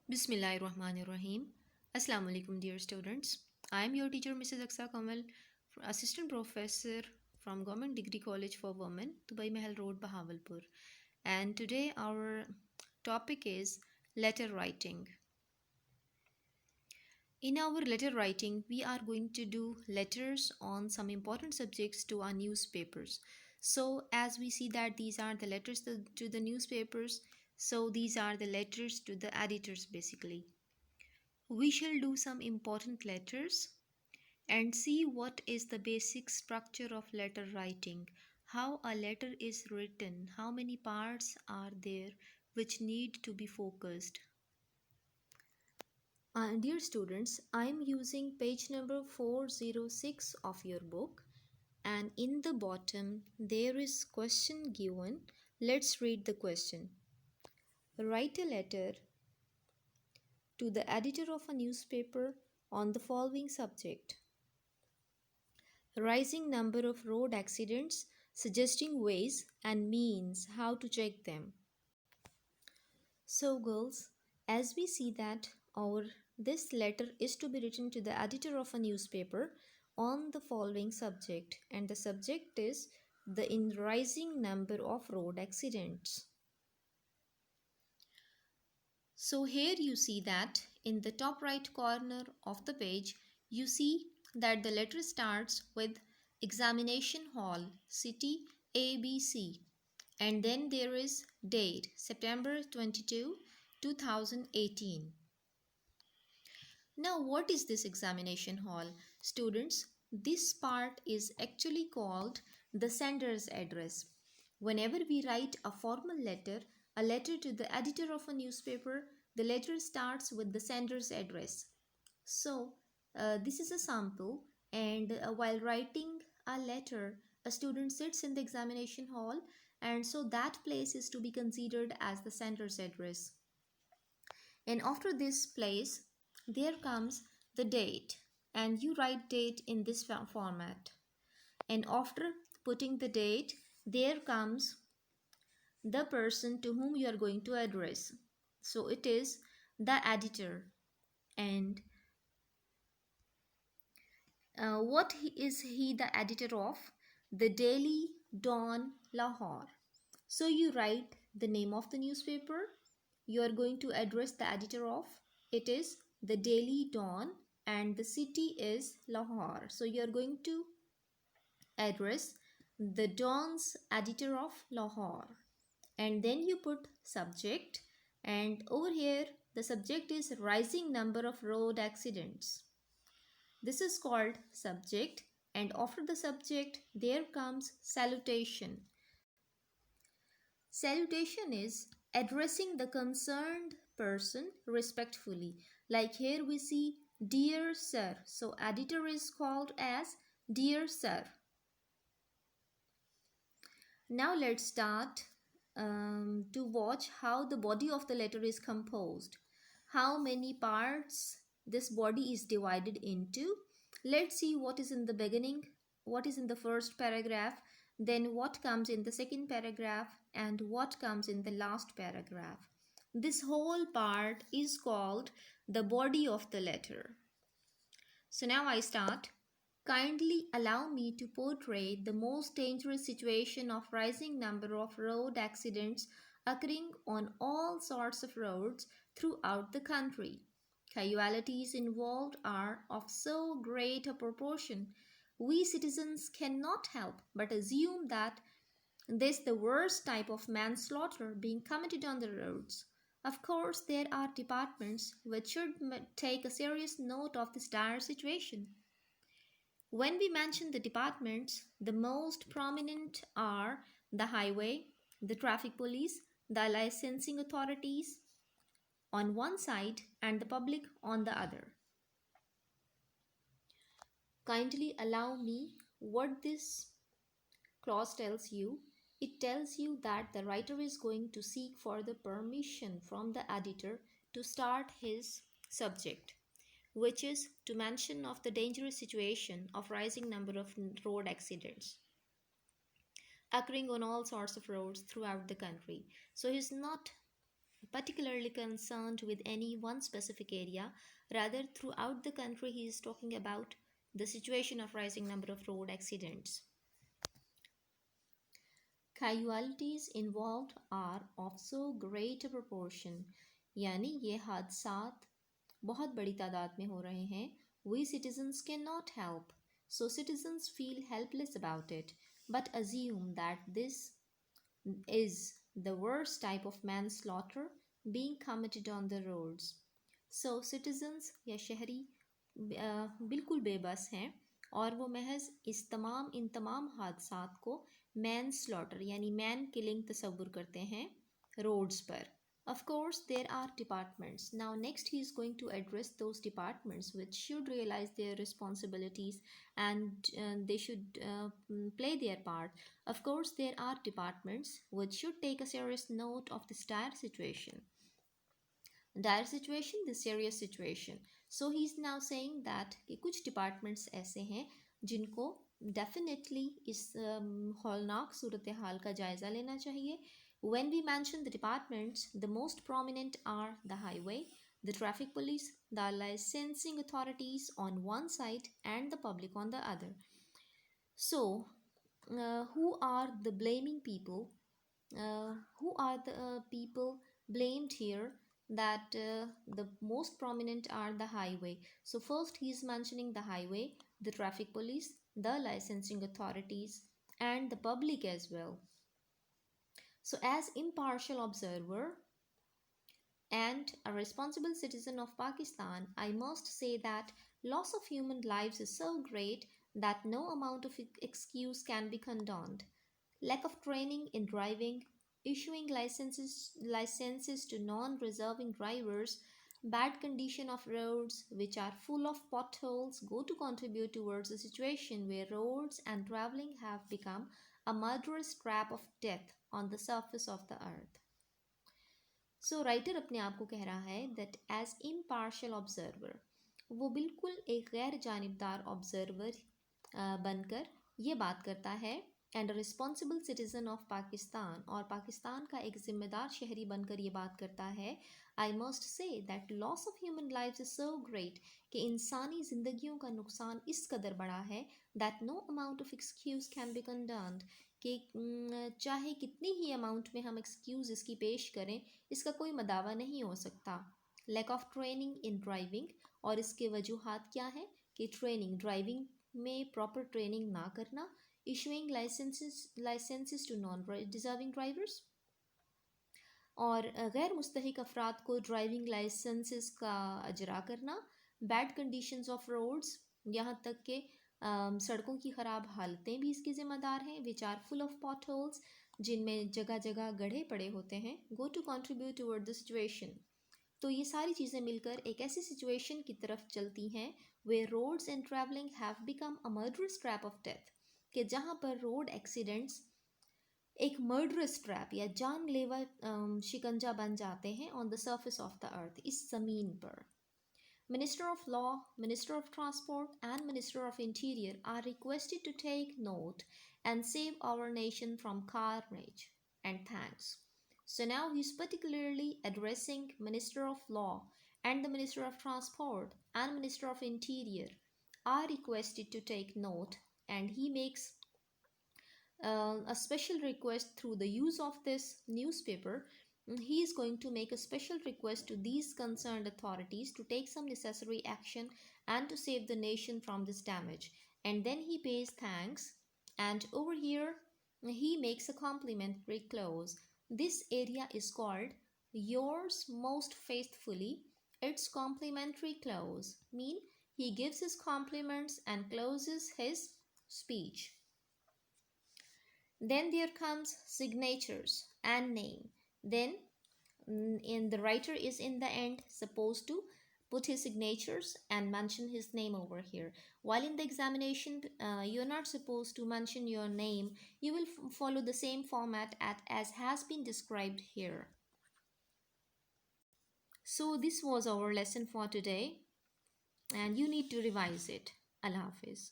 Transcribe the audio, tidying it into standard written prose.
Bismillahirrahmanirrahim. Assalamu alaikum, dear students. I am your teacher, Mrs. Aksa Kamal, Assistant Professor from Government Degree College for Women, Dubai Mahal Road, Bahawalpur. And today our topic is letter writing. In our letter writing, we are going to do letters on some important subjects to our newspapers. So, as we see that these are the letters to the newspapers, so these are the letters to the editors basically. We shall do some important letters and see what is the basic structure of letter writing, how a letter is written, how many parts are there which need to be focused. Dear students, I am using page number 406 of your book, and in the bottom there is question given. Let's read the question. Write a letter to the editor of a newspaper on the following subject: rising number of road accidents, suggesting ways and means how to check them. So girls, as we see that our this letter is to be written to the editor of a newspaper on the following subject, and the subject is the in rising number of road accidents. So here you see that in the top right corner of the page, you see that the letter starts with examination hall, city ABC, and then there is date September 22, 2018. Now what is this examination hall? Students, this part is actually called the sender's address. Whenever we write a formal letter, a letter to the editor of a newspaper, the letter starts with the sender's address. So, this is a sample, and while writing a letter, a student sits in the examination hall, and so that place is to be considered as the sender's address. And after this place, there comes the date, and you write date in this format. And after putting the date, there comes the person to whom you are going to address. So it is the editor. And what is he the editor of? The Daily Dawn Lahore. So you write the name of the newspaper you are going to address the editor of. It is the Daily Dawn and the city is Lahore. So you are going to address the Dawn's editor of Lahore. And then you put subject, and over here the subject is rising number of road accidents. This is called subject, and after the subject there comes salutation. Salutation is addressing the concerned person respectfully. Like here we see dear sir. So editor is called as dear sir. Now let's start to watch how the body of the letter is composed. How many parts this body is divided into. Let's see what is in the beginning, what is in the first paragraph, then what comes in the second paragraph, and what comes in the last paragraph. This whole part is called the body of the letter. So now I start. Kindly allow me to portray the most dangerous situation of rising number of road accidents occurring on all sorts of roads throughout the country. Casualties involved are of so great a proportion, we citizens cannot help but assume that this the worst type of manslaughter being committed on the roads. Of course, there are departments which should take a serious note of this dire situation. When we mention the departments, the most prominent are the highway, the traffic police, the licensing authorities on one side and the public on the other. Kindly allow me what this clause tells you. It tells you that the writer is going to seek for the permission from the editor to start his subject, which is to mention of the dangerous situation of rising number of road accidents occurring on all sorts of roads throughout the country. So he's not particularly concerned with any one specific area. Rather, throughout the country, he is talking about the situation of rising number of road accidents. Casualties involved are of so great a proportion, यानी ये हादसात बहुत बड़ी तादाद में हो रहे हैं. We citizens cannot help, so citizens feel helpless about it, but assume that this is the worst type of manslaughter being committed on the roads. So citizens या शहरी बिल्कुल बेबस हैं और वो महज इन तमाम हादसात को मैन स्लॉटर यानी मैन किलिंग तस्वुर करते हैं रोड्स पर. Of course, there are departments. Now, next, he is going to address those departments which should realize their responsibilities and they should play their part. Of course, there are departments which should take a serious note of this dire situation. Dire situation, the serious situation. So, he is now saying that कि कुछ departments ऐसे हैं जिनको definitely इस हौलनाक सूरत हाल का जायज़ा लेना चाहिए. When we mention the departments, the most prominent are the highway, the traffic police, the licensing authorities on one side, and the public on the other. So, who are the blaming people? Who are the people blamed here? That the most prominent are the highway. So, first he is mentioning the highway, the traffic police, the licensing authorities, and the public as well. So, as impartial observer and a responsible citizen of Pakistan, I must say that loss of human lives is so great that no amount of excuse can be condoned. Lack of training in driving, issuing licenses to non-reserving drivers, bad condition of roads which are full of potholes go to contribute towards a situation where roads and traveling have become a murderous trap of death on the surface of the earth. So writer अपने आप को कह रहा है that as impartial observer, वो बिल्कुल एक गैर जानिबदार ऑब्जर्वर बनकर ये बात करता है and a responsible citizen of Pakistan और पाकिस्तान का एक जिम्मेदार शहरी बनकर ये बात करता है. I must say that loss of human lives is so great कि इंसानी ज़िंदगियों का नुकसान इस कदर बड़ा है that no amount of excuse can be condoned कि चाहे कितनी ही अमाउंट में हम एक्सक्यूज़ इसकी पेश करें इसका कोई मदावा नहीं हो सकता. Lack of training in driving और इसके वजूहात क्या है कि ट्रेनिंग ड्राइविंग में प्रॉपर ट्रेनिंग ना करना, issuing licences to non deserving drivers और गैर मुस्तहिक अफराद को ड्राइविंग लाइसेंसेस का अजरा करना, बैड कंडीशंस ऑफ रोड्स यहाँ तक के सड़कों की ख़राब हालतें भी इसके ज़िम्मेदार हैं, which are full of potholes जिनमें जगह जगह गड्ढे पड़े होते हैं, go to contribute toward the situation. तो ये सारी चीज़ें मिलकर एक ऐसी सिचुएशन की तरफ चलती हैं वे roads and travelling have become a murderous trap of death कि जहाँ पर रोड एक्सीडेंट्स एक मर्डरस ट्रैप या जानलेवा शिकंजा बन जाते हैं on the surface of the earth, इस ज़मीन पर. Minister of Law, Minister of Transport, and Minister of Interior are requested to take note and save our nation from carnage. And thanks. So now he's particularly addressing Minister of Law and the Minister of Transport and Minister of Interior are requested to take note, and he makes a special request through the use of this newspaper. He is going to make a special request to these concerned authorities to take some necessary action and to save the nation from this damage. And then he pays thanks, and over here he makes a complimentary clause. This area is called yours most faithfully. Its complimentary clause mean he gives his compliments and closes his speech. Then there comes signatures and name. Then in the writer is in the end supposed to put his signatures and mention his name over here. While in the examination you're not supposed to mention your name, you will follow the same format as has been described here. So this was our lesson for today and you need to revise it. Allah Hafiz.